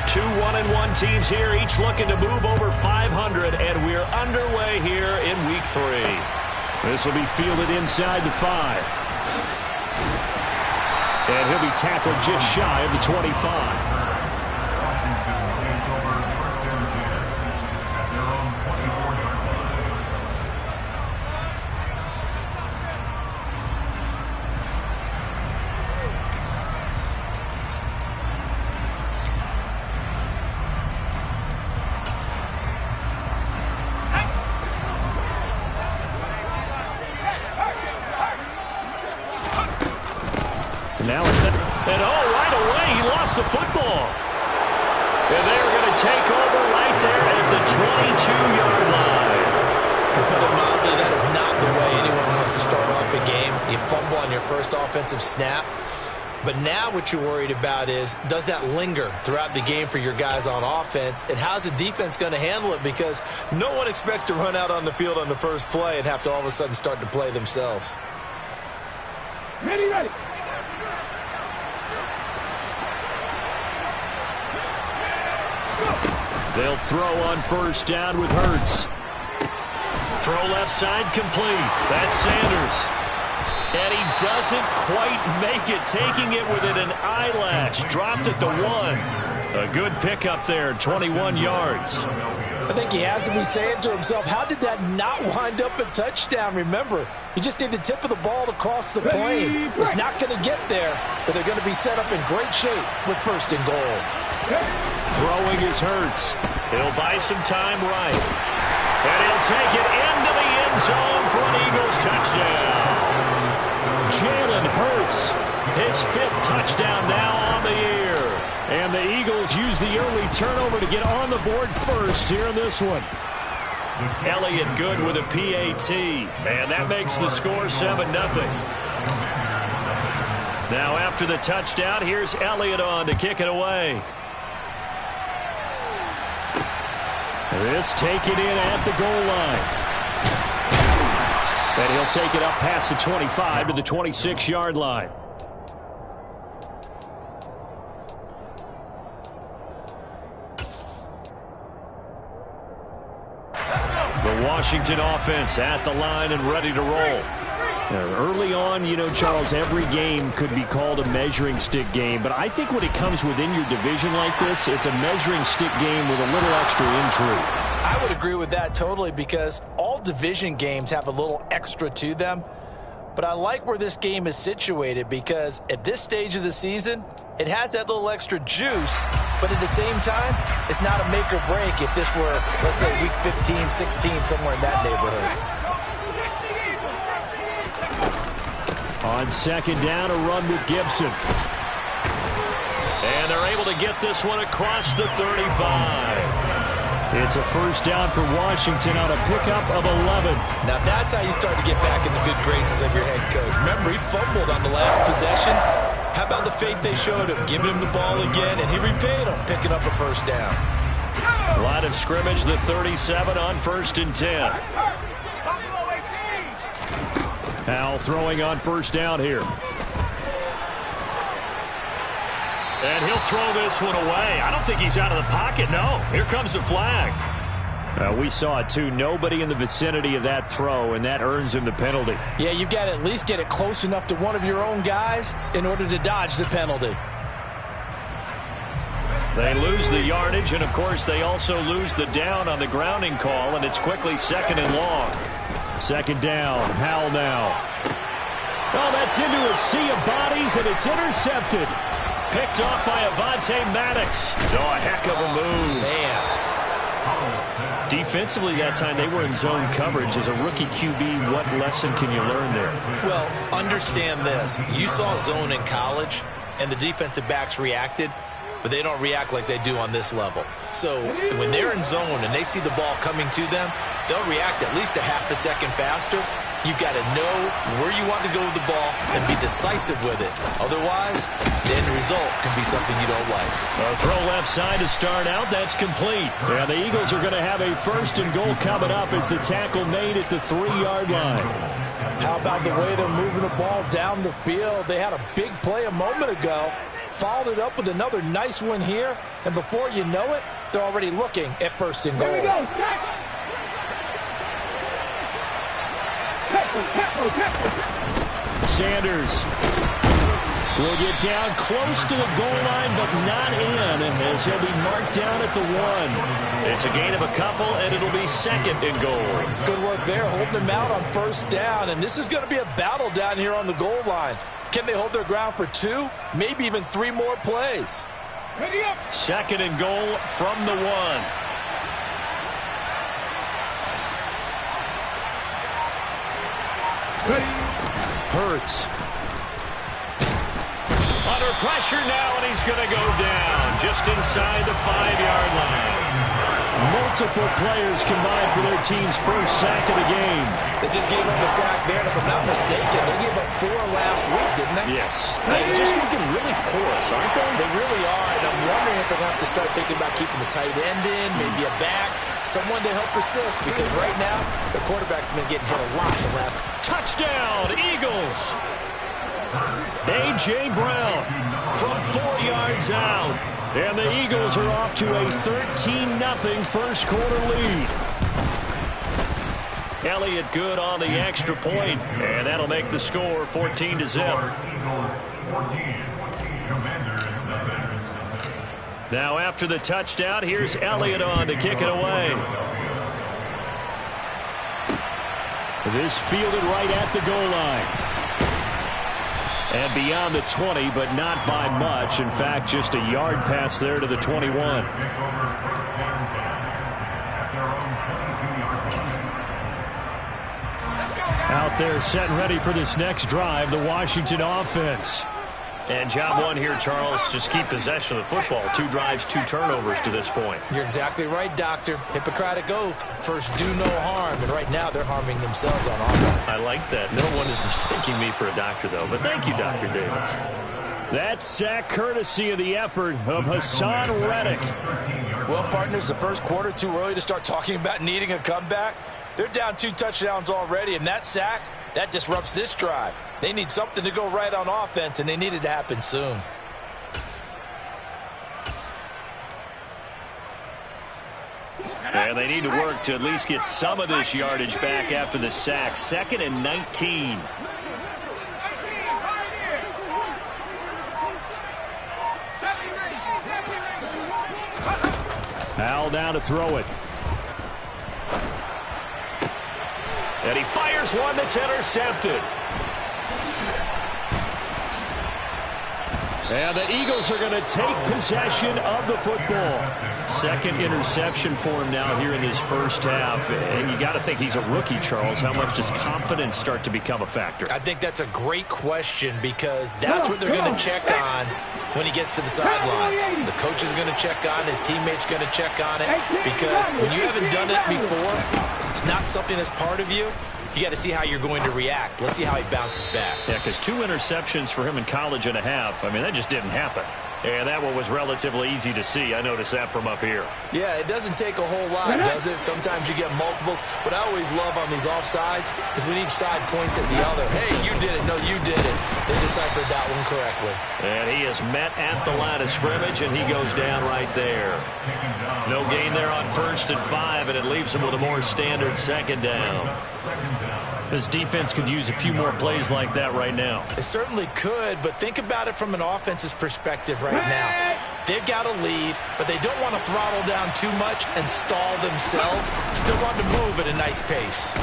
Two 1-1 teams here, each looking to move over 500, and we're underway here in Week 3. This will be fielded inside the 5. And he'll be tackled just shy of the 25. Now it's and right away he lost the football. And they're going to take over right there at the 22-yard line. To put it mildly, that is not the way anyone wants to start off a game. You fumble on your first offensive snap. But now what you're worried about is, does that linger throughout the game for your guys on offense? And how's the defense going to handle it? Because no one expects to run out on the field on the first play and have to all of a sudden start to play themselves. Ready. They'll throw on first down with Hurts. Throw left side complete. That's Sanders. And he doesn't quite make it, taking it within an eyelash. Dropped at the 1. A good pickup there, 21 yards. I think he has to be saying to himself, how did that not wind up a touchdown? Remember, you just need the tip of the ball to cross the plane. It's not going to get there, but they're going to be set up in great shape with first and goal. Throwing his Hurts. He'll buy some time right. And he'll take it into the end zone for an Eagles touchdown. Jalen Hurts, his 5th touchdown now on the year. And the Eagles use the early turnover to get on the board first here in this one. Elliott good with a PAT. And that makes the score 7-0. Now after the touchdown, here's Elliott on to kick it away. This taken in at the goal line. And he'll take it up past the 25 to the 26-yard line. The Washington offense at the line and ready to roll. Early on, you know, Charles, every game could be called a measuring stick game. But I think when it comes within your division like this, it's a measuring stick game with a little extra intrigue. I would agree with that totally, because all division games have a little extra to them. But I like where this game is situated, because at this stage of the season, it has that little extra juice. But at the same time, it's not a make or break if this were, let's say, week 15, 16, somewhere in that neighborhood. On second down, a run with Gibson. And they're able to get this one across the 35. It's a first down for Washington on a pickup of 11. Now that's how you start to get back in the good graces of your head coach. Remember, he fumbled on the last possession. How about the faith they showed him, giving him the ball again, and he repaid him, picking up a first down. Line of scrimmage, the 37 on 1st and 10. Howell throwing on first down here. And he'll throw this one away. I don't think he's out of the pocket, no. Here comes the flag. We saw it, too. Nobody in the vicinity of that throw, and that earns him the penalty. Yeah, you've got to at least get it close enough to one of your own guys in order to dodge the penalty. They lose the yardage, and, of course, they also lose the down on the grounding call, and it's quickly 2nd and long. Second down, Howell now. Oh, that's into a sea of bodies, and it's intercepted. Picked off by Avonte Maddox. Oh, a heck of a move. Man. Defensively that time, they were in zone coverage. As a rookie QB, what lesson can you learn there? Well, understand this. You saw zone in college, and the defensive backs reacted, but they don't react like they do on this level. So when they're in zone and they see the ball coming to them, they'll react at least a half a second faster. You've got to know where you want to go with the ball and be decisive with it. Otherwise, the end result can be something you don't like. A throw left side to start out. That's complete. Yeah, the Eagles are going to have a 1st and goal coming up as the tackle made at the 3-yard line. How about the way they're moving the ball down the field? They had a big play a moment ago. followed it up with another nice one here, and before you know it, they're already looking at first and goal. Here we go, Stack. Sanders will get down close to the goal line, but not in, as he'll be marked down at the 1. It's a gain of a couple, and it'll be second and goal. Good work there, holding them out on first down, and this is going to be a battle down here on the goal line. Can they hold their ground for 2, maybe even 3 more plays? Ready up. Second and goal from the 1. Hurts. Under pressure now, and he's going to go down just inside the 5-yard line. Multiple players combined for their team's first sack of the game. They just gave up a sack there, and if I'm not mistaken, they gave up 4 last week, didn't they? Yes. They're just looking really porous, aren't they? They really are, and I'm wondering if they're going to have to start thinking about keeping the tight end in, maybe a back, someone to help assist, because right now, the quarterback's been getting hit a lot the last. Touchdown, Eagles! A.J. Brown from 4 yards out. And the Eagles are off to a 13-0 first quarter lead. Elliott good on the extra point, and that'll make the score 14-0. Now after the touchdown, here's Elliott on to kick it away. This fielded right at the goal line. And beyond the 20, but not by much. In fact, just a yard pass there to the 21. Out there set and ready for this next drive, the Washington offense. And job one here, Charles, just keep possession of the football. 2 drives, 2 turnovers to this point. You're exactly right, Doctor. Hippocratic oath. First, do no harm. And right now, they're harming themselves on offense. I like that. No one is mistaking me for a doctor, though. But thank you, Dr. Davis. That sack courtesy of the effort of Hassan Reddick. Well, partners, the first quarter, too early to start talking about needing a comeback. They're down 2 touchdowns already, and that sack, that disrupts this drive. They need something to go right on offense, and they need it to happen soon. And they need to work to at least get some of this yardage back after the sack. 2nd and 19. Al down to throw it. And he fires one that's intercepted. And the Eagles are going to take possession of the football. 2nd interception for him now here in this first half. And you got to think he's a rookie, Charles. How much does confidence start to become a factor? I think that's a great question because that's what they're going to check on when he gets to the sidelines. The coach is going to check on, his teammates going to check on it, because when you haven't done it before, it's not something that's part of you. You got to see how you're going to react. Let's see how he bounces back. Yeah, because 2 interceptions for him in college and a half. I mean, that just didn't happen. And that one was relatively easy to see. I noticed that from up here. Yeah, it doesn't take a whole lot, does it? Sometimes you get multiples. What I always love on these offsides is when each side points at the other. Hey, you did it. No, you did it. They deciphered that one correctly. And he is met at the line of scrimmage, and he goes down right there. No gain there on 1st and 5, and it leaves him with a more standard 2nd down. This defense could use a few more plays like that right now. It certainly could, but think about it from an offense's perspective right now. They've got a lead, but they don't want to throttle down too much and stall themselves. Still want to move at a nice pace.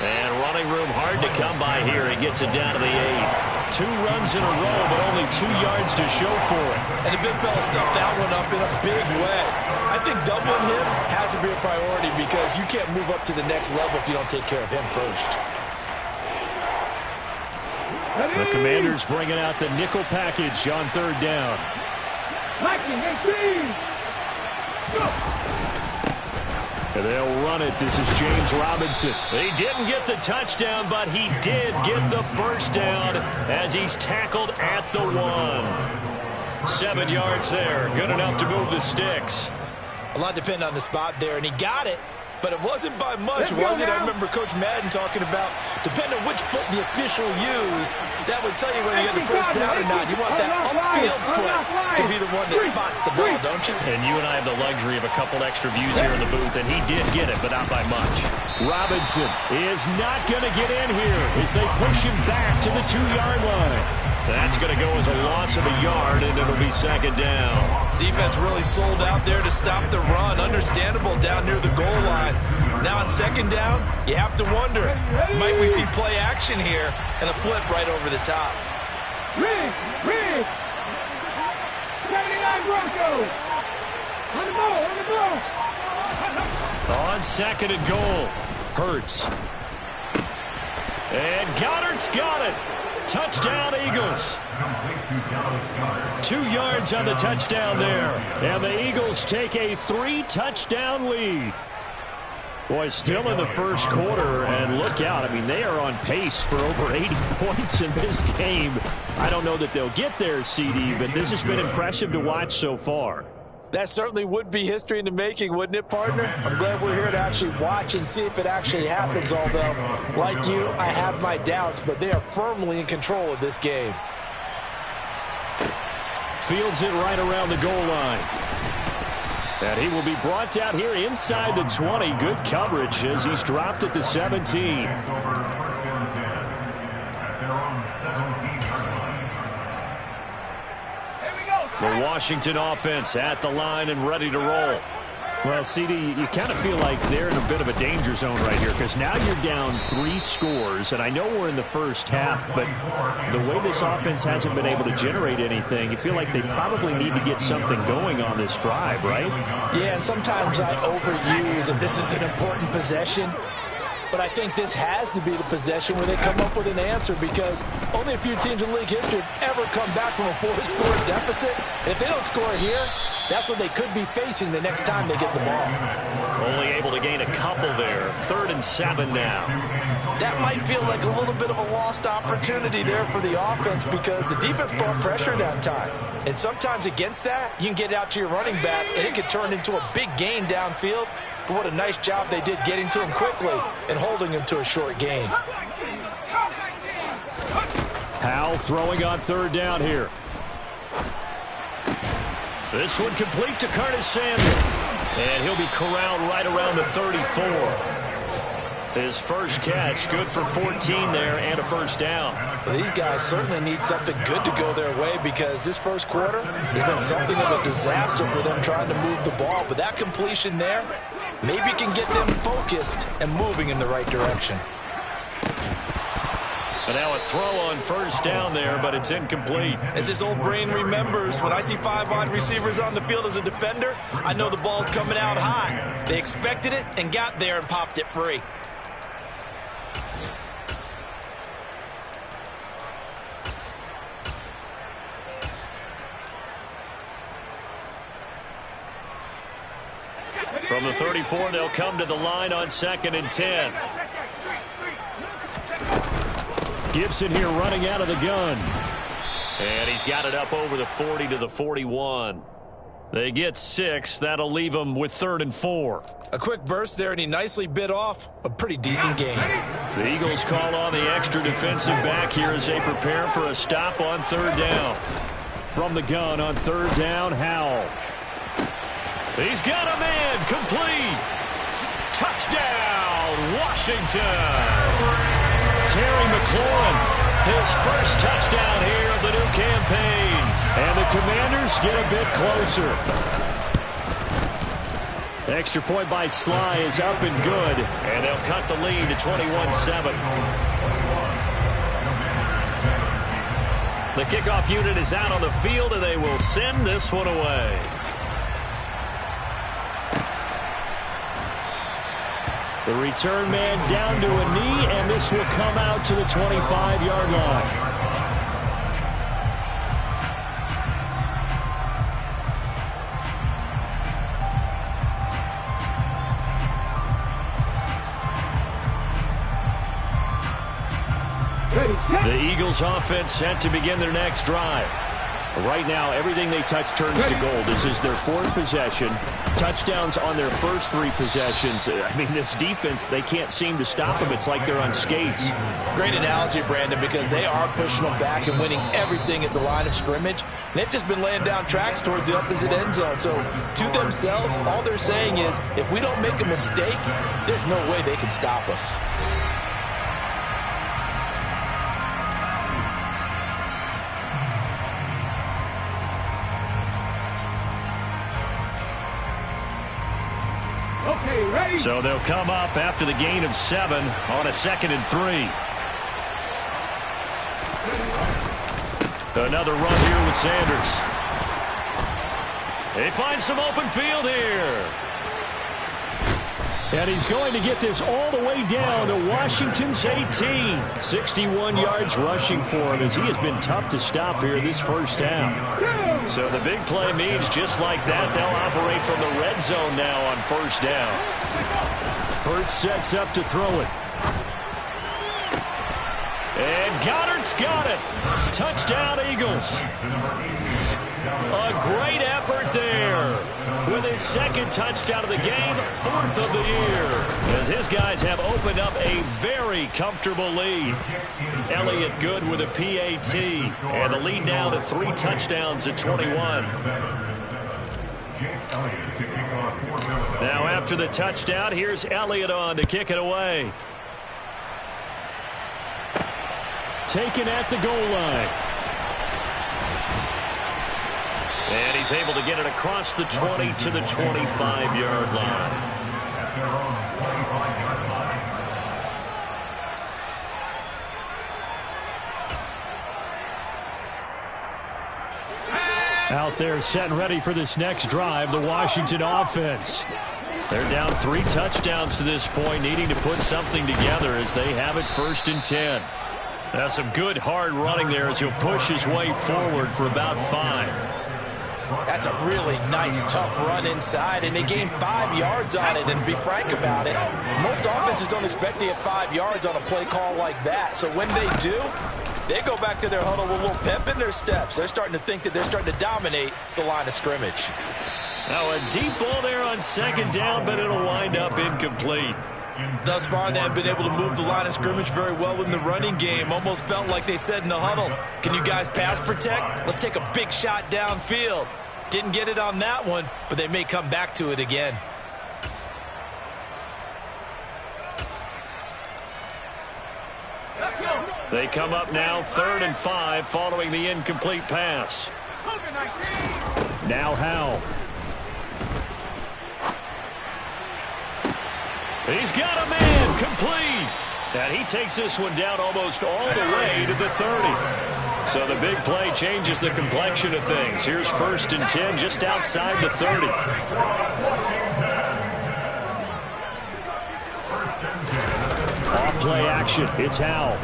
And running room hard to come by here. He gets it down to the 8. 2 runs in a row, but only 2 yards to show for it. And the big fella stuffed that one up in a big way. I think doubling him has to be a priority because you can't move up to the next level if you don't take care of him first. The Commanders bringing out the nickel package on 3rd down. And they'll run it. This is James Robinson. He didn't get the touchdown, but he did get the first down as he's tackled at the 1. 7 yards there. Good enough to move the sticks. A lot depended on the spot there, and he got it. But it wasn't by much, was it? I remember Coach Madden talking about, depending on which foot the official used, that would tell you whether you get the first down or not. You want that upfield foot to be the one that spots the ball, don't you? And you and I have the luxury of a couple extra views here in the booth, and he did get it, but not by much. Robinson is not going to get in here as they push him back to the 2-yard line. That's going to go as a loss of a yard, and it'll be second down. Defense really sold out there to stop the run. Understandable down near the goal line. Now on second down, you have to wonder, might we see play action here and a flip right over the top? Rig! 79 Broncos! On the ball! On second and goal, Hurts. And Goddard's got it. Touchdown, Eagles. 2 yards on the touchdown there. And the Eagles take a 3-touchdown lead. Boy, still in the first quarter, and look out. I mean, they are on pace for over 80 points in this game. I don't know that they'll get there, CD, but this has been impressive to watch so far. That certainly would be history in the making, wouldn't it, partner? I'm glad we're here to actually watch and see if it actually happens, although, like you, I have my doubts, but they are firmly in control of this game. Fields it right around the goal line. And he will be brought down here inside the 20. Good coverage as he's dropped at the 17. The Washington offense at the line and ready to roll. Well, CD, you kind of feel like they're in a bit of a danger zone right here because now you're down 3 scores, and I know we're in the first half, but the way this offense hasn't been able to generate anything, you feel like they probably need to get something going on this drive, right? Yeah, and sometimes I overuse that this is an important possession. But I think this has to be the possession where they come up with an answer because only a few teams in league history have ever come back from a 4-score deficit. If they don't score here, that's what they could be facing the next time they get the ball. Only able to gain a couple there. 3rd and 7 now. That might feel like a little bit of a lost opportunity there for the offense because the defense brought pressure that time. And sometimes against that, you can get out to your running back, and it could turn into a big gain downfield. But what a nice job they did getting to him quickly and holding him to a short gain. Howell throwing on 3rd down here. This one complete to Curtis Samuel. And he'll be corralled right around the 34. His first catch, good for 14 there and a first down. Well, these guys certainly need something good to go their way because this first quarter has been something of a disaster for them trying to move the ball. But that completion there maybe can get them focused and moving in the right direction. But now a throw on first down there, but it's incomplete. As his old brain remembers, when I see 5 wide receivers on the field as a defender, I know the ball's coming out hot. They expected it and got there and popped it free. From the 34, they'll come to the line on 2nd and 10. Gibson here running out of the gun. And he's got it up over the 40 to the 41. They get 6. That'll leave them with 3rd and 4. A quick burst there, and he nicely bit off a pretty decent gain. The Eagles call on the extra defensive back here as they prepare for a stop on 3rd down. From the gun on 3rd down, Howell. He's got a man, complete. Touchdown, Washington. Terry McLaurin, his first touchdown here of the new campaign. And the Commanders get a bit closer. The extra point by Sly is up and good. And they'll cut the lead to 21-7. The kickoff unit is out on the field, and they will send this one away. The return man down to a knee, and this will come out to the 25-yard line. The Eagles offense set to begin their next drive. Right now, everything they touch turns to gold. This is their fourth possession. Touchdowns on their first three possessions. I mean, this defense, they can't seem to stop them. It's like they're on skates. Great analogy, Brandon, because they are pushing them back and winning everything at the line of scrimmage. They've just been laying down tracks towards the opposite end zone. So to themselves, all they're saying is, if we don't make a mistake, there's no way they can stop us. Okay, ready? So they'll come up after the gain of 7 on a 2nd and 3. Another run here with Sanders. They find some open field here. And he's going to get this all the way down to Washington's 18. 61 yards rushing for him as he has been tough to stop here this first half. So the big play means just like that, they'll operate from the red zone now on first down. Hurts sets up to throw it. And Goddard's got it. Touchdown, Eagles. A great effort there. With his second touchdown of the game, 4th of the year. As his guys have opened up a very comfortable lead. Elliott good with a PAT. And the lead now to 3 touchdowns at 21. Now after the touchdown, here's Elliott on to kick it away. Taken at the goal line. And he's able to get it across the 20 to the 25-yard line. Out there set and ready for this next drive, the Washington offense. They're down 3 touchdowns to this point, needing to put something together as they have it 1st and 10. That's some good hard running there as he'll push his way forward for about 5. That's a really nice, tough run inside, and they gained 5 yards on it. And to be frank about it, most offenses don't expect to get 5 yards on a play call like that. So when they do, they go back to their huddle with a little pep in their steps. They're starting to think that they're starting to dominate the line of scrimmage. Now a deep ball there on 2nd down, but it'll wind up incomplete. Thus far, they have been able to move the line of scrimmage very well in the running game. Almost felt like they said in the huddle, can you guys pass protect? Let's take a big shot downfield. Didn't get it on that one, but they may come back to it again. They come up now 3rd and 5 following the incomplete pass. Now Howell. He's got a man complete. And he takes this one down almost all the way to the 30. So the big play changes the complexion of things. Here's 1st and 10 just outside the 30. Off play action. It's Howell.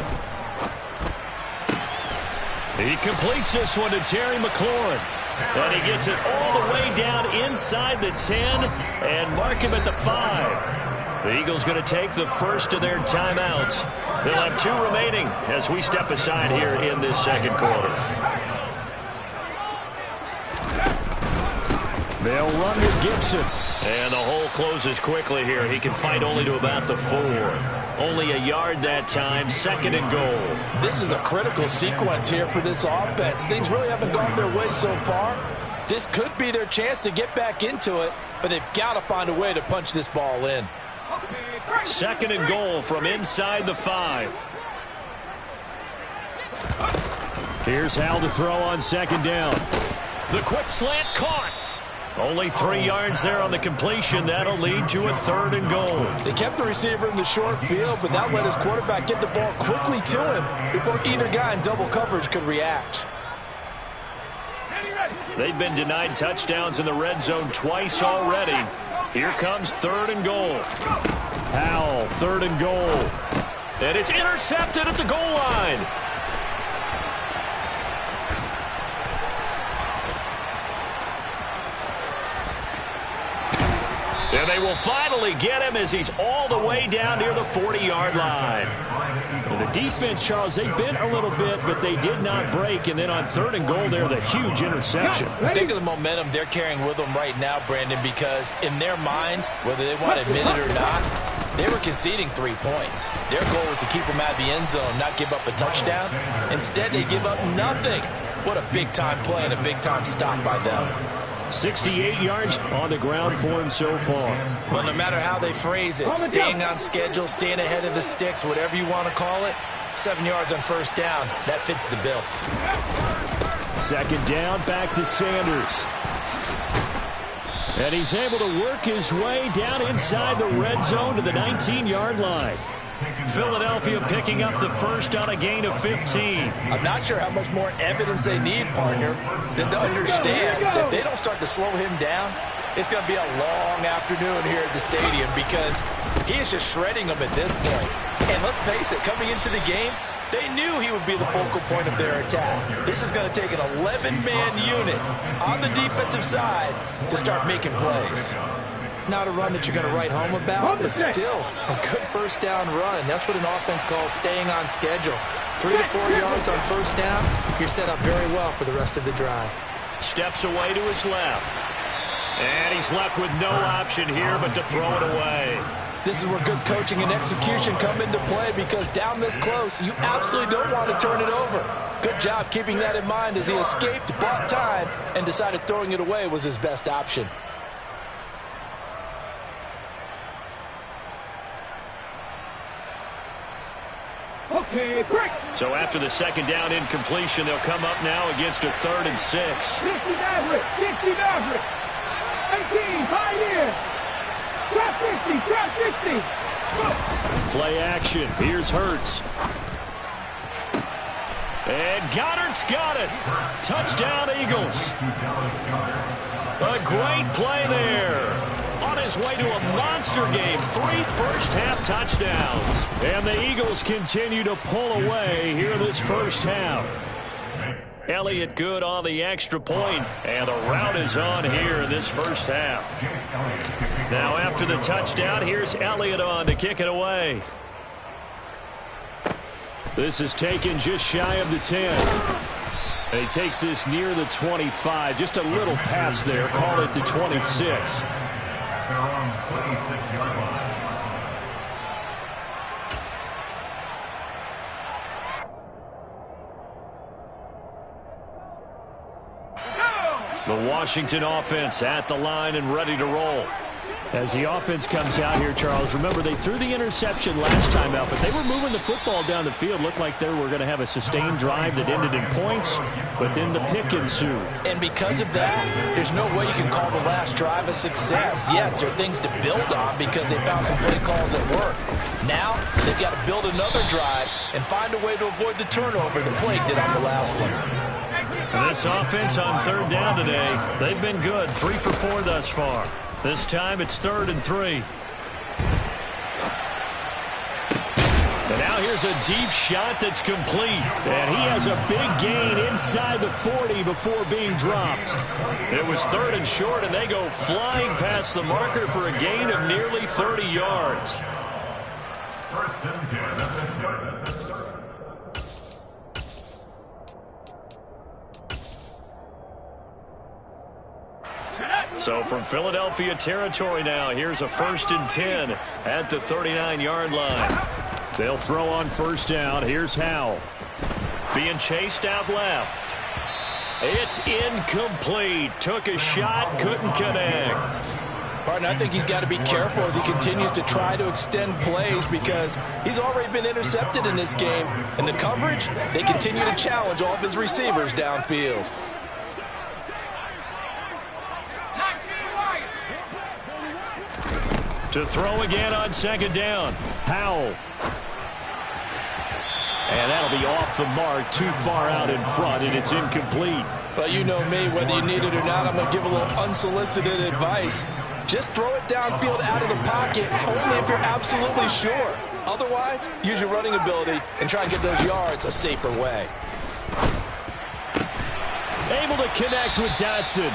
He completes this one to Terry McLaurin. And he gets it all the way down inside the 10 and mark him at the 5. The Eagles going to take the first of their timeouts. They'll have 2 remaining as we step aside here in this 2nd quarter. They'll run with Gibson. And the hole closes quickly here. He can fight only to about the 4. Only a yard that time, 2nd and goal. This is a critical sequence here for this offense. Things really haven't gone their way so far. This could be their chance to get back into it, but they've got to find a way to punch this ball in. 2nd and goal from inside the 5. Here's Howell to throw on 2nd down. The quick slant caught. Only 3 yards there on the completion. That'll lead to a 3rd and goal. They kept the receiver in the short field, but that let his quarterback get the ball quickly to him before either guy in double coverage could react. They've been denied touchdowns in the red zone twice already. Here comes 3rd and goal. Howell, 3rd and goal. And it's intercepted at the goal line. And they will finally get him as he's all the way down near the 40-yard line. And the defense, Charles, they bent a little bit, but they did not break. And then on 3rd and goal there, the huge interception. Think of the momentum they're carrying with them right now, Brandon, because in their mind, whether they want to admit it or not, they were conceding 3 points. Their goal was to keep them out of the end zone, not give up a touchdown. Instead, they give up nothing. What a big-time play and a big-time stop by them. 68 yards on the ground for him so far. Well, no matter how they phrase it, staying on schedule, staying ahead of the sticks, whatever you want to call it, 7 yards on 1st down, that fits the bill. 2nd down, back to Sanders. And he's able to work his way down inside the red zone to the 19-yard line. Philadelphia picking up the first on a gain of 15. I'm not sure how much more evidence they need, partner, than to understand that if they don't start to slow him down, it's going to be a long afternoon here at the stadium because he is just shredding them at this point. And let's face it, coming into the game, they knew he would be the focal point of their attack. This is going to take an 11-man unit on the defensive side to start making plays. Not a run that you're going to write home about, but still a good 1st down run. That's what an offense calls staying on schedule. 3 to 4 yards on 1st down, you're set up very well for the rest of the drive. Steps away to his left. And he's left with no option here but to throw it away. This is where good coaching and execution come into play because down this close, you absolutely don't want to turn it over. Good job keeping that in mind as he escaped, bought time, and decided throwing it away was his best option. Okay, break. So after the 2nd down incompletion, they'll come up now against a 3rd and 6. 60 Maverick, 60 Maverick. 18, high in. Trap 60. Play action. Here's Hurts. And Goddard's got it. Touchdown, Eagles. A great play there. On his way to a monster game. 3 first-half touchdowns. And the Eagles continue to pull away here in this 1st half. Elliott good on the extra point, and the route is on here in this 1st half. Now after the touchdown, here's Elliott on to kick it away. This is taken just shy of the 10. And he takes this near the 25. Just a little pass there. Call it the 26. The Washington offense at the line and ready to roll. As the offense comes out here, Charles, remember they threw the interception last time out, but they were moving the football down the field. Looked like they were going to have a sustained drive that ended in points, but then the pick ensued. And because of that, there's no way you can call the last drive a success. Yes, there are things to build on because they found some play calls at work. Now, they've got to build another drive and find a way to avoid the turnover the Plague did on the last one. This offense on 3rd down today, they've been good. 3 for 4 thus far. This time it's 3rd and 3. And now here's a deep shot that's complete. And he has a big gain inside the 40 before being dropped. It was 3rd and short, and they go flying past the marker for a gain of nearly 30 yards. 1st and 10. So from Philadelphia territory now, here's a 1st and 10 at the 39-yard line. They'll throw on 1st down. Here's Howell. Being chased out left. It's incomplete. Took a shot, couldn't connect. Partner, I think he's got to be careful as he continues to try to extend plays because he's already been intercepted in this game. And the coverage, they continue to challenge all of his receivers downfield. To throw again on 2nd down. Howell. And that'll be off the mark, too far out in front, and it's incomplete. Well, you know me, whether you need it or not, I'm going to give a little unsolicited advice. Just throw it downfield out of the pocket, only if you're absolutely sure. Otherwise, use your running ability and try and get those yards a safer way. Able to connect with Dotson.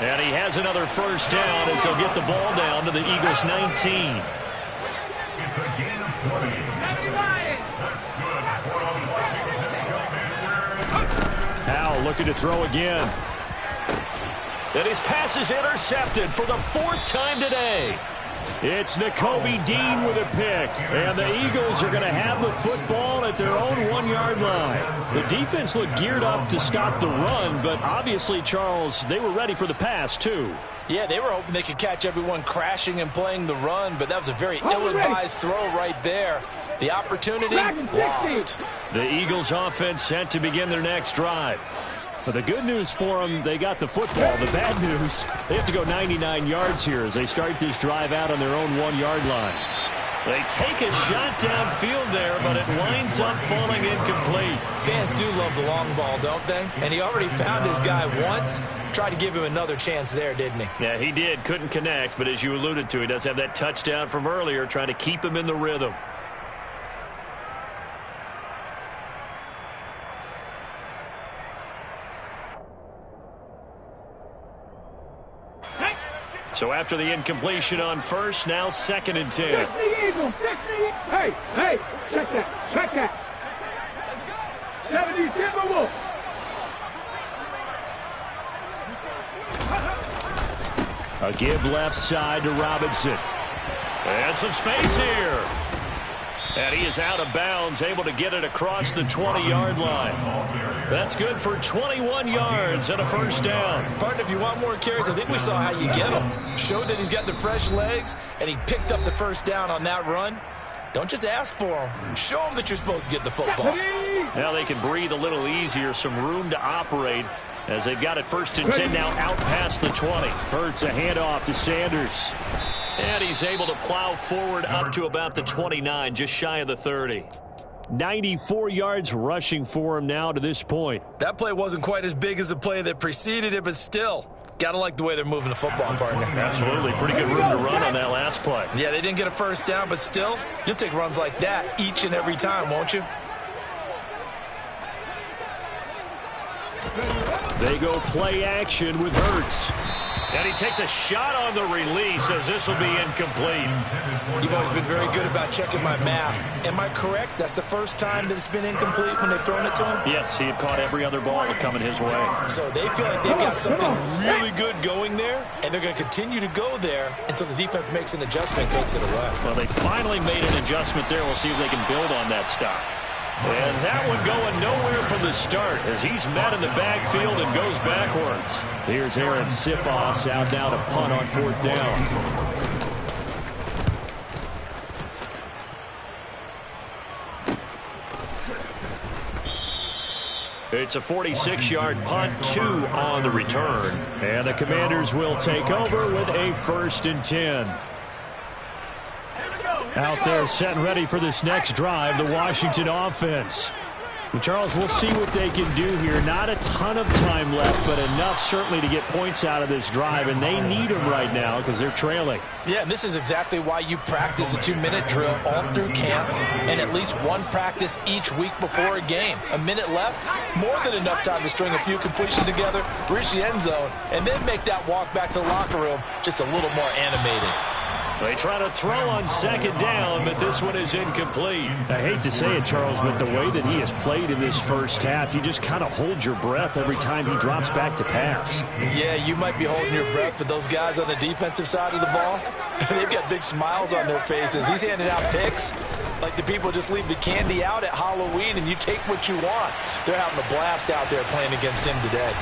And he has another first down as he'll get the ball down to the Eagles' 19. It's a gain of 20. That's good for all the Eagles. Howell looking to throw again. And his pass is intercepted for the 4th time today. It's Nakobe Dean with a pick. And the Eagles are going to have the football at their own 1-yard line. The defense looked geared up to stop the run, but obviously, Charles, they were ready for the pass, too. Yeah, they were hoping they could catch everyone crashing and playing the run, but that was a very ill-advised throw right there. The opportunity lost. The Eagles offense set to begin their next drive. But the good news for them, they got the football. The bad news, they have to go 99 yards here as they start this drive out on their own 1-yard line. They take a shot downfield there, but it winds up falling incomplete. Fans do love the long ball, don't they? And he already found his guy once. Tried to give him another chance there, didn't he? Yeah, he did. Couldn't connect, but as you alluded to, he does have that touchdown from earlier, trying to keep him in the rhythm. So after the incompletion on first, now 2nd and 10. Hey, check that. 70 Timberwolves. A give left side to Robinson. And some space here. And he is out of bounds, able to get it across the 20-yard line. That's good for 21 yards and a first down. Partner, if you want more carries, I think we saw how you get them. Showed that he's got the fresh legs, and he picked up the first down on that run. Don't just ask for him. Show him that you're supposed to get the football. Now they can breathe a little easier, some room to operate as they've got it 1st and 10 now out past the 20. Hurts a handoff to Sanders. And he's able to plow forward up to about the 29, just shy of the 30. 94 yards rushing for him now to this point. That play wasn't quite as big as the play that preceded it, but still, got to like the way they're moving the football, partner. Absolutely. Pretty good room to run on that last play. Yeah, they didn't get a first down, but still, you'll take runs like that each and every time, won't you? They go play action with Hurts. And he takes a shot on the release as this will be incomplete. You've always been very good about checking my math. Am I correct? That's the first time that it's been incomplete when they've thrown it to him? Yes, he had caught every other ball coming his way. So they feel like they've got something really good going there, and they're going to continue to go there until the defense makes an adjustment and takes it away. Well, they finally made an adjustment there. We'll see if they can build on that stop. And that one going nowhere from the start as he's met in the backfield and goes backwards. Here's Aaron Sipos out now to punt on 4th down. It's a 46-yard punt, 2 on the return. And the Commanders will take over with a 1st and 10. Out there set and ready for this next drive, the Washington offense. And Charles, we'll see what they can do here. Not a ton of time left, but enough certainly to get points out of this drive, and they need them right now because they're trailing. Yeah, and this is exactly why you practice a 2-minute drill all through camp and at least one practice each week before a game. A minute left, more than enough time to string a few completions together, reach the end zone, and then make that walk back to the locker room just a little more animated. They try to throw on 2nd down, but this one is incomplete. I hate to say it, Charles, but the way that he has played in this first half, you just kind of hold your breath every time he drops back to pass. Yeah, you might be holding your breath, but those guys on the defensive side of the ball, they've got big smiles on their faces. He's handing out picks like the people just leave the candy out at Halloween and you take what you want. They're having a blast out there playing against him today.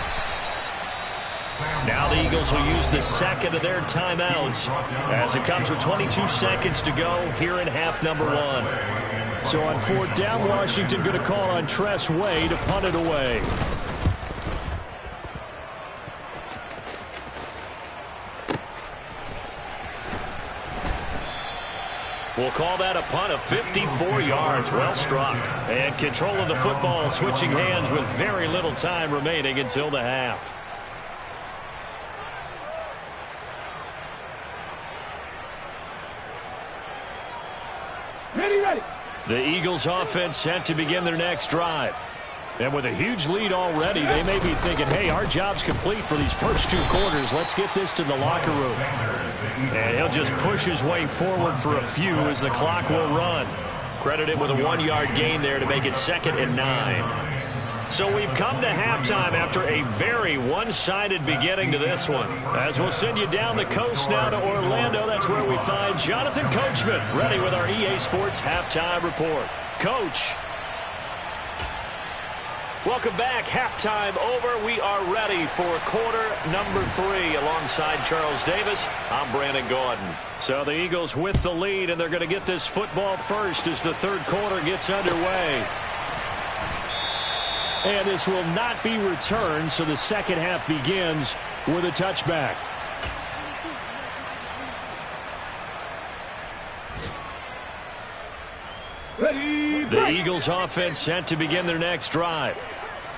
Now the Eagles will use the 2nd of their timeouts as it comes with 22 seconds to go here in half number 1. So on 4th down, Washington going to call on Tress Way to punt it away. We'll call that a punt of 54 yards. Well struck. And control of the football switching hands with very little time remaining until the half. Ready. The Eagles offense set to begin their next drive. And with a huge lead already, they may be thinking, hey, our job's complete for these first 2 quarters. Let's get this to the locker room. And he'll just push his way forward for a few as the clock will run. Credited with a 1-yard gain there to make it 2nd and 9. So we've come to halftime after a very one-sided beginning to this one. As we'll send you down the coast now to Orlando, that's where we find Jonathan Coachman ready with our EA Sports Halftime Report. Coach. Welcome back. Halftime over. We are ready for quarter number 3 alongside Charles Davis. I'm Brandon Gordon. So the Eagles with the lead, and they're going to get this football first as the 3rd quarter gets underway. And this will not be returned, so the 2nd half begins with a touchback. The Eagles offense set to begin their next drive.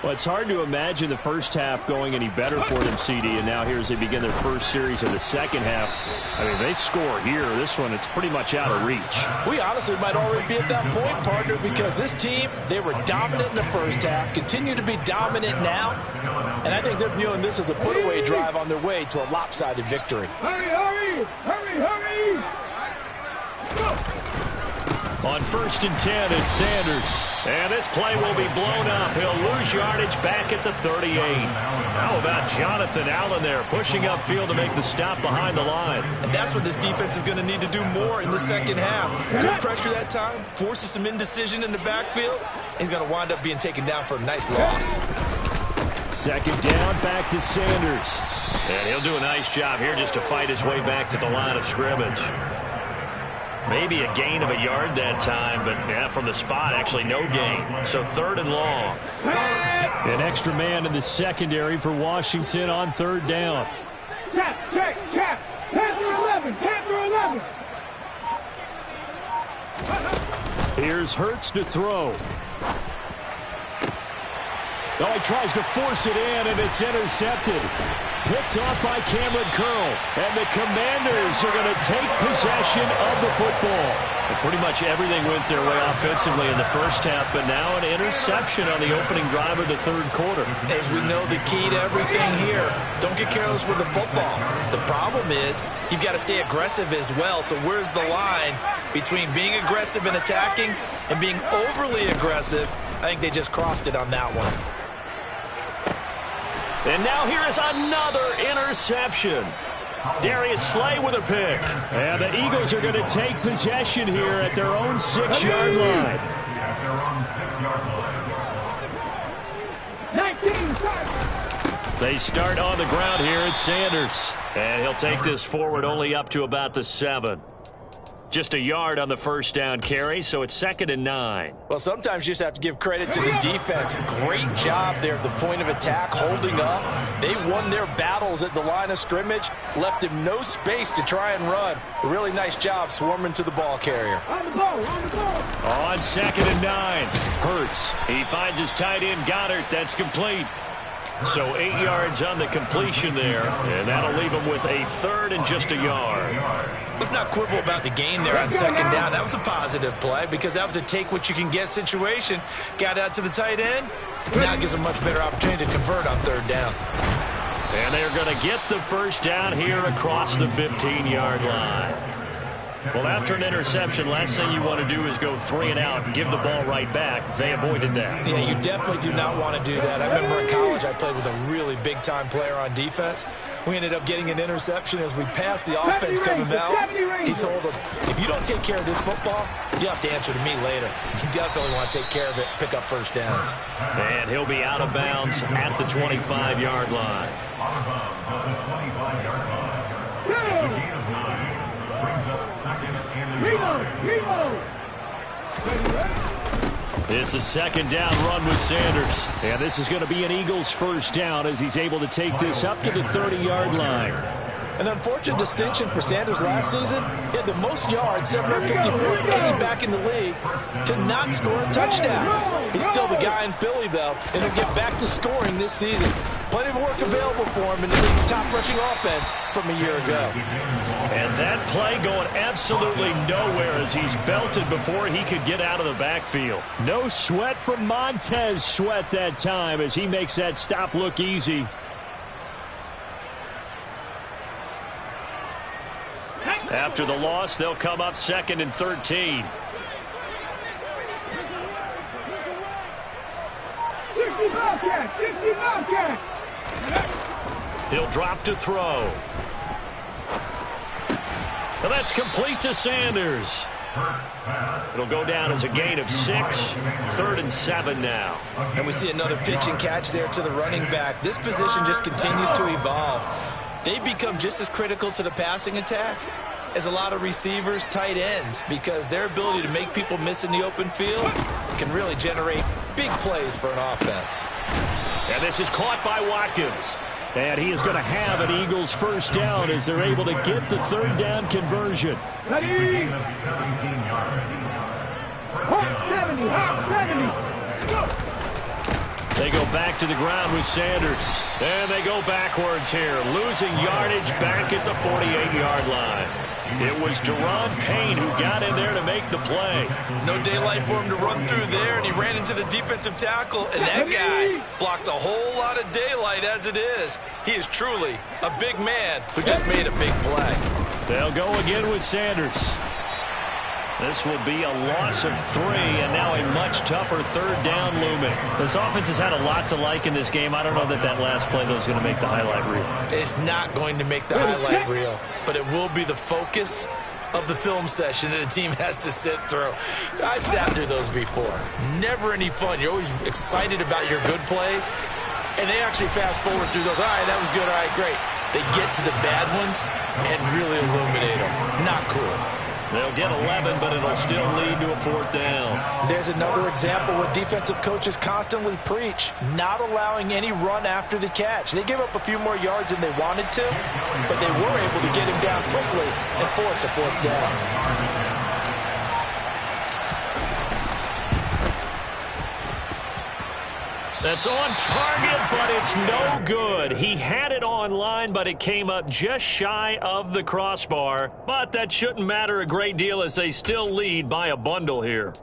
Well, it's hard to imagine the first half going any better for them, CD, and now here as they begin their first series of the 2nd half. I mean, they score here. This one, it's pretty much out of reach. We honestly might already be at that point, partner, because this team, they were dominant in the first half, continue to be dominant now, and I think they're viewing this as a put-away drive on their way to a lopsided victory. Hurry, hurry! Hurry, hurry! Go! On 1st and 10, it's Sanders. And this play will be blown up. He'll lose yardage back at the 38. How about Jonathan Allen there pushing upfield to make the stop behind the line? And that's what this defense is going to need to do more in the 2nd half. Good pressure that time, forces some indecision in the backfield. He's going to wind up being taken down for a nice loss. 2nd down, back to Sanders. And he'll do a nice job here just to fight his way back to the line of scrimmage. Maybe a gain of a yard that time, but yeah, from the spot, actually no gain. So 3rd and long. An extra man in the secondary for Washington on 3rd down. Check, check, check. Panther 11, Panther 11. Here's Hurts to throw. Oh, he tries to force it in, and it's intercepted. Picked off by Cameron Curl. And the Commanders are going to take possession of the football. And pretty much everything went their way offensively in the first half, but now an interception on the opening drive of the 3rd quarter. As we know, the key to everything here, don't get careless with the football. The problem is you've got to stay aggressive as well. So where's the line between being aggressive and attacking and being overly aggressive? I think they just crossed it on that one. And now here is another interception. Darius Slay with a pick. And the Eagles are going to take possession here at their own 6-yard line. 19, they start on the ground here at Sanders. And he'll take this forward only up to about the 7. Just a yard on the 1st down carry, so it's 2nd and 9. Well, sometimes you just have to give credit to the defense. Great job there at the point of attack, holding up. They won their battles at the line of scrimmage, left him no space to try and run. A really nice job swarming to the ball carrier. on the ball, on the ball. On 2nd and 9, Hurts. He finds his tight end, Goddard. That's complete. So 8 yards on the completion there, and that'll leave him with a 3rd and just a yard. Let's not quibble about the gain there on 2nd down. That was a positive play because that was a take-what-you-can-get situation. Got out to the tight end. Now it gives a much better opportunity to convert on 3rd down. And they're going to get the 1st down here across the 15-yard line. Well, after an interception, last thing you want to do is go 3 and out and give the ball right back. They avoided that. Yeah, you definitely do not want to do that. I remember in college I played with a really big-time player on defense. We ended up getting an interception as we passed the offense coming out. He told him, if you don't take care of this football, you have to answer to me later. You definitely want to take care of it, pick up 1st downs. And he'll be out of bounds at the 25-yard line. It's a 2nd down run with Sanders. And this is going to be an Eagles 1st down as he's able to take this up to the 30-yard line. An unfortunate distinction for Sanders last season. He had the most yards, 754, any back in the league, to not score a touchdown. He's still the guy in Philly, though, and he'll get back to scoring this season. Plenty of work available for him in the league's top rushing offense from a year ago. And that play going absolutely nowhere as he's belted before he could get out of the backfield. No sweat from Montez Sweat that time as he makes that stop look easy. After the loss, they'll come up 2nd and 13. He'll drop to throw. And that's complete to Sanders. It'll go down as a gain of 6. 3rd and 7 now. And we see another pitch and catch there to the running back. This position just continues to evolve. They become just as critical to the passing attack as a lot of receivers, tight ends, because their ability to make people miss in the open field can really generate big plays for an offense. And this is caught by Watkins. And he is going to have an Eagles first down as they're able to get the 3rd down conversion. Ready? Hawk 70, Hawk 70. They go back to the ground with Sanders. And they go backwards here, losing yardage back at the 48-yard line. It was Deron Payne who got in there to make the play. No daylight for him to run through there, and he ran into the defensive tackle, and that guy blocks a whole lot of daylight as it is. He is truly a big man who just made a big play. They'll go again with Sanders. This will be a loss of 3, and now a much tougher 3rd down looming. This offense has had a lot to like in this game. I don't know that that last play, though, is going to make the highlight reel. It's not going to make the highlight reel, but it will be the focus of the film session that the team has to sit through. I've sat through those before. Never any fun. You're always excited about your good plays, and they actually fast forward through those. All right, that was good. All right, great. They get to the bad ones and really illuminate them. Not cool. They'll get 11, but it'll still lead to a 4th down. There's another example what defensive coaches constantly preach, not allowing any run after the catch. They gave up a few more yards than they wanted to, but they were able to get him down quickly and force a 4th down. That's on target, but it's no good. He had it on line, but it came up just shy of the crossbar. But that shouldn't matter a great deal as they still lead by a bundle here.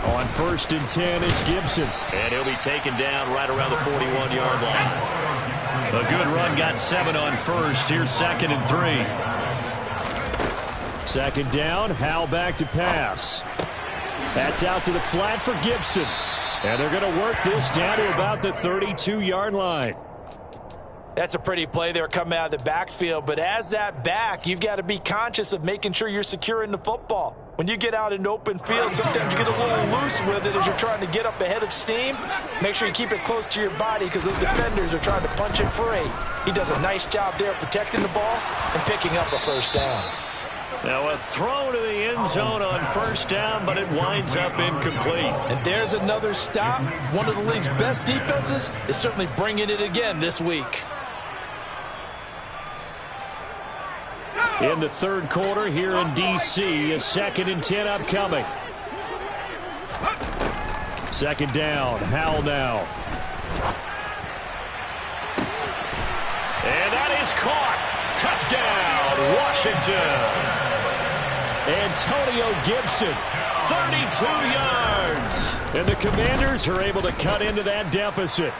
On 1st and 10, it's Gibson. And he'll be taken down right around the 41-yard line. A good run, got 7 on 1st. Here's 2nd and 3. 2nd down, Howell back to pass. That's out to the flat for Gibson. And they're going to work this down to about the 32-yard line. That's a pretty play there coming out of the backfield, but as that back, you've got to be conscious of making sure you're securing the football. When you get out in open field, sometimes you get a little loose with it as you're trying to get up ahead of steam. Make sure you keep it close to your body because those defenders are trying to punch it free. He does a nice job there protecting the ball and picking up a 1st down. Now a throw to the end zone on 1st down, but it winds up incomplete. And there's another stop. One of the league's best defenses is certainly bringing it again this week. In the 3rd quarter here in D.C., a 2nd and 10 upcoming. 2nd down, Howell now. And that is caught. Touchdown, Washington. Antonio Gibson, 32 yards. And the Commanders are able to cut into that deficit.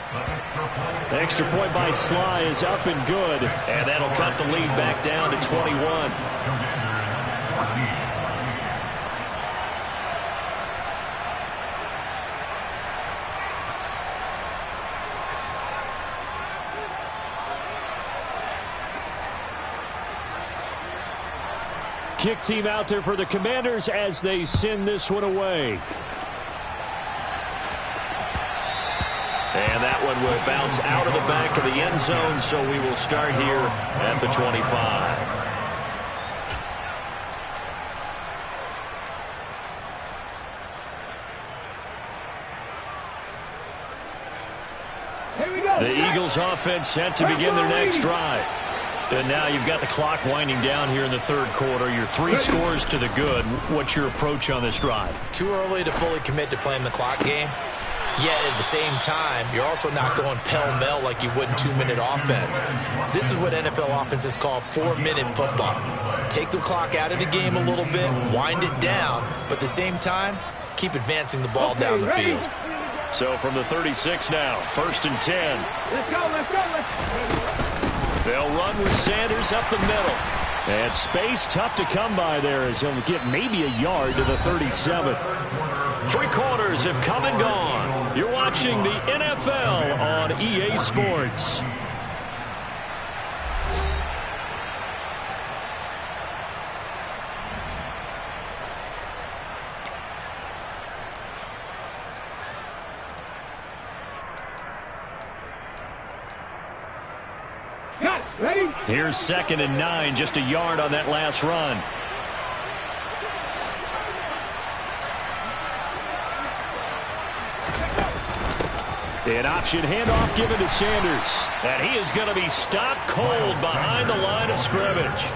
Extra point by Sly is up and good. And that'll cut the lead back down to 21. Kick team out there for the Commanders as they send this one away. And that one will bounce out of the back of the end zone, so we will start here at the 25. The Eagles offense set to begin their next drive. And now you've got the clock winding down here in the third quarter. Your 3 scores to the good. What's your approach on this drive? Too early to fully commit to playing the clock game. Yet at the same time, you're also not going pell-mell like you would in 2-minute offense. This is what NFL offenses call 4-minute football. Take the clock out of the game a little bit, wind it down, but at the same time, keep advancing the ball down the field. So from the 36 now, 1st and 10. Let's go. They'll run with Sanders up the middle. And space tough to come by there as he'll get maybe a yard to the 37. 3 quarters have come and gone. You're watching the NFL on EA Sports. Got it. Ready? Here's 2nd and 9, just a yard on that last run. An option handoff given to Sanders. And he is going to be stopped cold behind the line of scrimmage.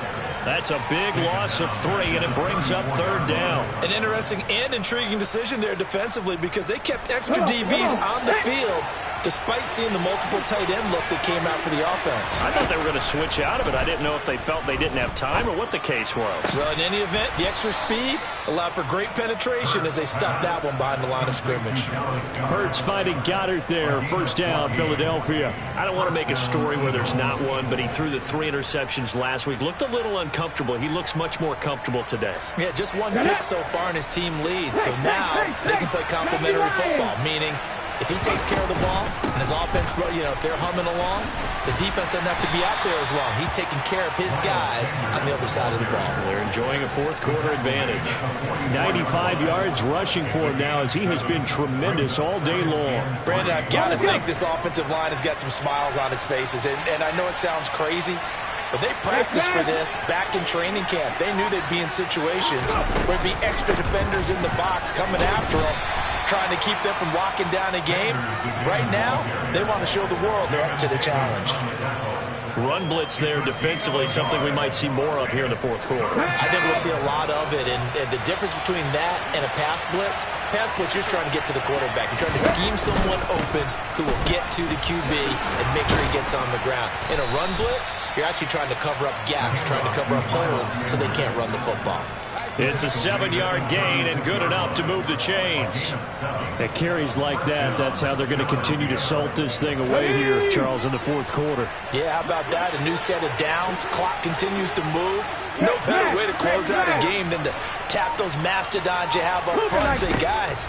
That's a big loss of 3, and it brings up 3rd down. An interesting and intriguing decision there defensively because they kept extra DBs on the field despite seeing the multiple tight end look that came out for the offense. I thought they were going to switch out of it. I didn't know if they felt they didn't have time or what the case was. Well, in any event, the extra speed allowed for great penetration as they stuffed that one behind the line of scrimmage. Hurts finding Goddard there. 1st down, Philadelphia. I don't want to make a story where there's not one, but he threw the 3 interceptions last week. Looked a little uncomfortable. He looks much more comfortable today. Yeah, just 1 pick so far in his team lead. So now they can play complementary football, meaning if he takes care of the ball and his offense, if they're humming along, the defense doesn't have to be out there as long. He's taking care of his guys on the other side of the ball. They're enjoying a 4th quarter advantage. 95 yards rushing for him now as he has been tremendous all day long. Brandon, I've got to think this offensive line has got some smiles on its faces. And I know it sounds crazy, but they practiced for this back in training camp. They knew they'd be in situations where there'd be extra defenders in the box coming after them, trying to keep them from locking down a game. Right now, they want to show the world they're up to the challenge. Run blitz there defensively, something we might see more of here in the 4th quarter. I think we'll see a lot of it, and the difference between that and a pass blitz, you're just trying to get to the quarterback. You're trying to scheme someone open who will get to the QB and make sure he gets on the ground. In a run blitz, you're actually trying to cover up gaps, trying to cover up holes so they can't run the football. It's a 7-yard gain and good enough to move the chains. At carries like that, that's how they're going to continue to salt this thing away here, Charles, in the 4th quarter. Yeah, how about that? A new set of downs. Clock continues to move. No better way to close out a game than to tap those mastodons you have up front and say, guys,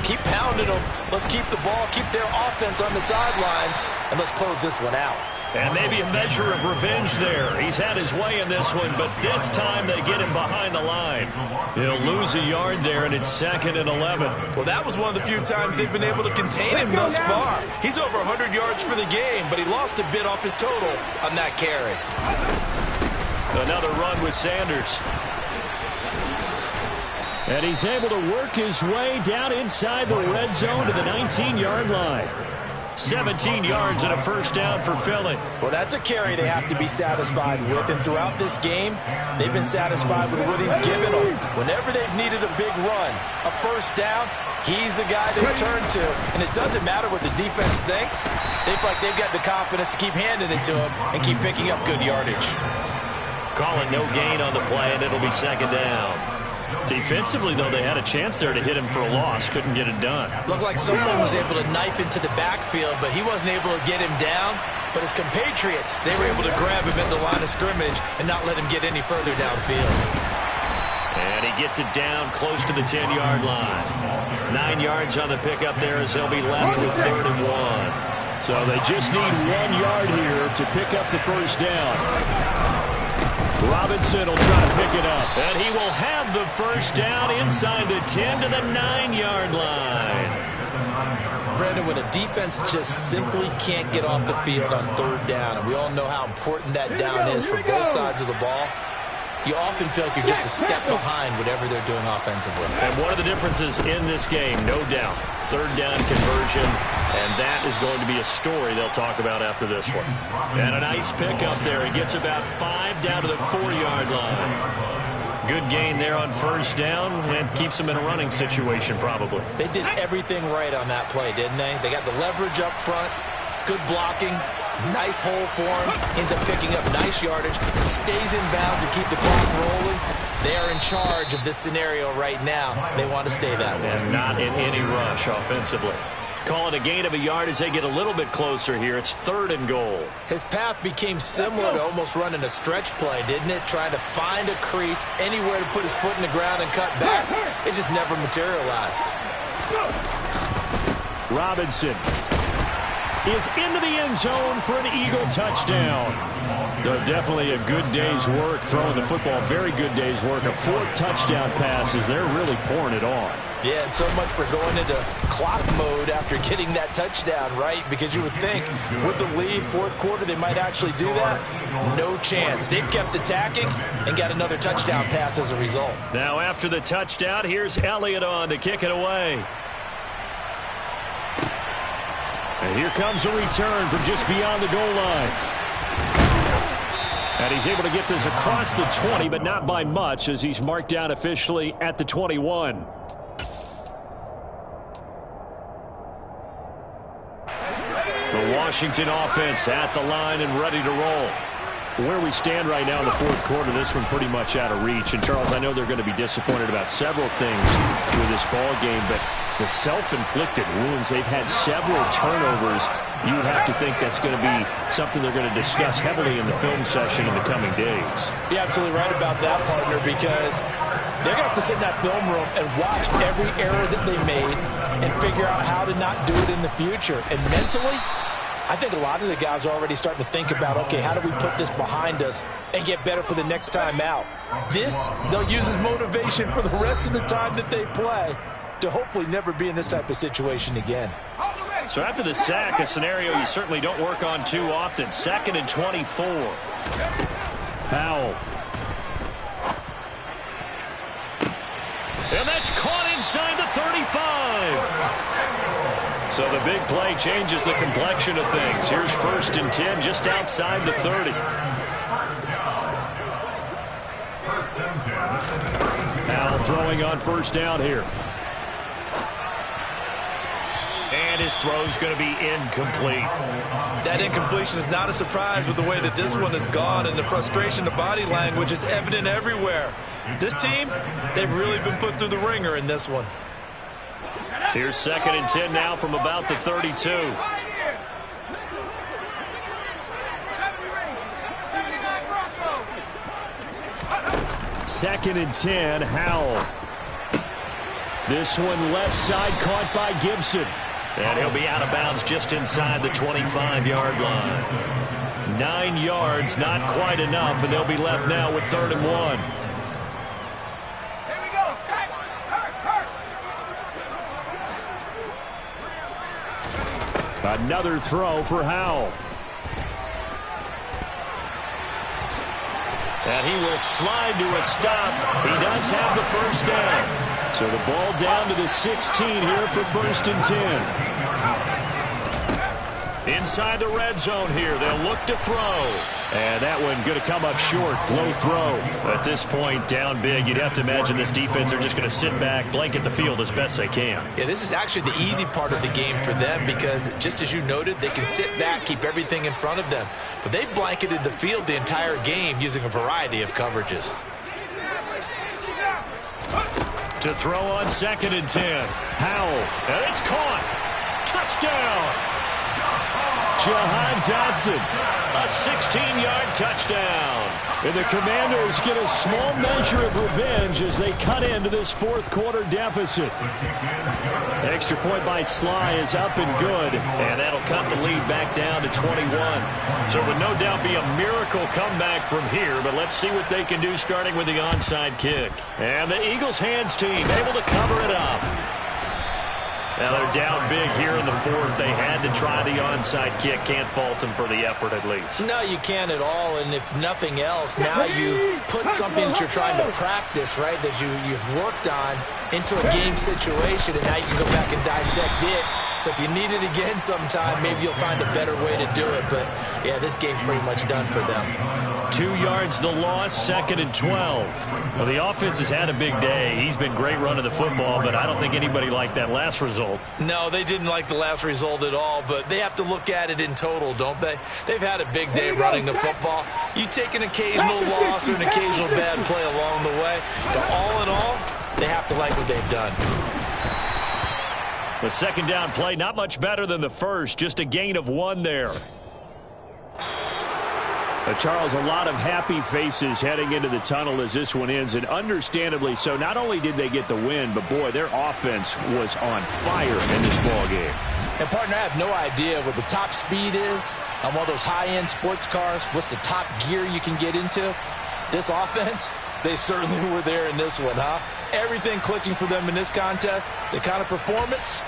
keep pounding them. Let's keep the ball, keep their offense on the sidelines, and let's close this one out. And maybe a measure of revenge there. He's had his way in this one, but this time they get him behind the line. He'll lose a yard there, and it's 2nd and 11. Well, that was one of the few times they've been able to contain him thus far. He's over 100 yards for the game, but he lost a bit off his total on that carry. Another run with Sanders. And he's able to work his way down inside the red zone to the 19-yard line. 17 yards and a 1st down for Philly. Well, that's a carry they have to be satisfied with. And throughout this game, they've been satisfied with what he's given them. Whenever they've needed a big run, a 1st down, he's the guy they turn to. And it doesn't matter what the defense thinks. They feel like they've got the confidence to keep handing it to him and keep picking up good yardage. Calling no gain on the play, and it'll be 2nd down. Defensively, though, they had a chance there to hit him for a loss. Couldn't get it done. Looked like someone was able to knife into the backfield, but he wasn't able to get him down. But his compatriots, they were able to grab him at the line of scrimmage and not let him get any further downfield. And he gets it down close to the 10-yard line. 9 yards on the pickup there as they'll be left with 3rd and 1. So they just need 1 yard here to pick up the 1st down. Robinson will try to pick it up. And he will have the 1st down inside the 10 to the 9-yard line. Brandon, when a defense just simply can't get off the field on 3rd down, and we all know how important that down is for both sides of the ball, you often feel like you're just a step behind whatever they're doing offensively. And one of the differences in this game, no doubt, third down conversion, and that is going to be a story they'll talk about after this one. And a nice pick up there. He gets about 5 down to the 4-yard line. Good gain there on first down and keeps them in a running situation probably. They did everything right on that play, didn't they? They got the leverage up front, good blocking, nice hole for him, ends up picking up nice yardage, stays in bounds and keep the clock rolling. They are in charge of this scenario right now. They want to stay that way. And not in any rush offensively. Call it a gain of a yard as they get a little bit closer here. It's 3rd and goal. His path became similar to almost running a stretch play, didn't it? Trying to find a crease, anywhere to put his foot in the ground and cut back. It just never materialized. Robinson is into the end zone for an Eagle touchdown. Definitely a good day's work throwing the football. Very good day's work. A 4th touchdown passes. They're really pouring it on. Yeah, and so much for going into clock mode after getting that touchdown, right? Because you would think with the lead, 4th quarter, they might actually do that. No chance. They've kept attacking and got another touchdown pass as a result. Now after the touchdown, here's Elliott on to kick it away. And here comes a return from just beyond the goal line. And he's able to get this across the 20, but not by much as he's marked down officially at the 21. The Washington offense at the line and ready to roll. Where we stand right now in the 4th quarter, this one pretty much out of reach. And, Charles, I know they're going to be disappointed about several things with this ball game, but the self-inflicted wounds, they've had several turnovers. You would have to think that's going to be something they're going to discuss heavily in the film session in the coming days. You're absolutely right about that, partner, because they're going to have to sit in that film room and watch every error that they made and figure out how to not do it in the future. And mentally, I think a lot of the guys are already starting to think about, okay, how do we put this behind us and get better for the next time out? This, they'll use as motivation for the rest of the time that they play to hopefully never be in this type of situation again. So after the sack, a scenario you certainly don't work on too often. 2nd and 24. Powell. And that's caught inside the 35. So the big play changes the complexion of things. Here's 1st and 10 just outside the 30. Powell throwing on 1st down here. And his throw's going to be incomplete. That incompletion is not a surprise with the way that this one has gone, and the frustration, the body language is evident everywhere. This team, they've really been put through the ringer in this one. Here's 2nd and 10 now from about the 32. 2nd and 10, Howell. This one left side caught by Gibson. And he'll be out of bounds just inside the 25-yard line. 9 yards, not quite enough, and they'll be left now with 3rd and 1. Another throw for Howell. And he will slide to a stop. He does have the 1st down. So the ball down to the 16 here for 1st and 10. Inside the red zone here. They'll look to throw. And that one going to come up short. Low throw. At this point, down big. You'd have to imagine this defense are just going to sit back, blanket the field as best they can. Yeah, this is actually the easy part of the game for them because, just as you noted, they can sit back, keep everything in front of them. But they've blanketed the field the entire game using a variety of coverages. To throw on 2nd and 10. Howell. And it's caught. Touchdown. Jahan Dotson. A 16-yard touchdown. And the Commanders get a small measure of revenge as they cut into this 4th quarter deficit. Extra point by Sly is up and good. And that'll cut the lead back down to 21. So it would no doubt be a miracle comeback from here. But let's see what they can do starting with the onside kick. And the Eagles hands team able to cover it up. Now they're down big here in the fourth. They had to try the onside kick. Can't fault them for the effort at least. No, you can't at all. And if nothing else, now you've put something that you're trying to practice, right, that you've worked on into a game situation, and now you can go back and dissect it. So if you need it again sometime, maybe you'll find a better way to do it. But, yeah, this game's pretty much done for them. 2 yards the loss, 2nd and 12. Well, the offense has had a big day. He's been great running the football, but I don't think anybody liked that last result. No, they didn't like the last result at all, but they have to look at it in total, don't they? They've had a big day running the football. You take an occasional loss or an occasional bad play along the way, but all in all, they have to like what they've done. The second down play, not much better than the first, just a gain of 1 there. But Charles, a lot of happy faces heading into the tunnel as this one ends, and understandably so. Not only did they get the win, but, boy, their offense was on fire in this ball game. And, partner, I have no idea what the top speed is on one of those high-end sports cars. What's the top gear you can get into? This offense, they certainly were there in this one, huh? Everything clicking for them in this contest, the kind of performance,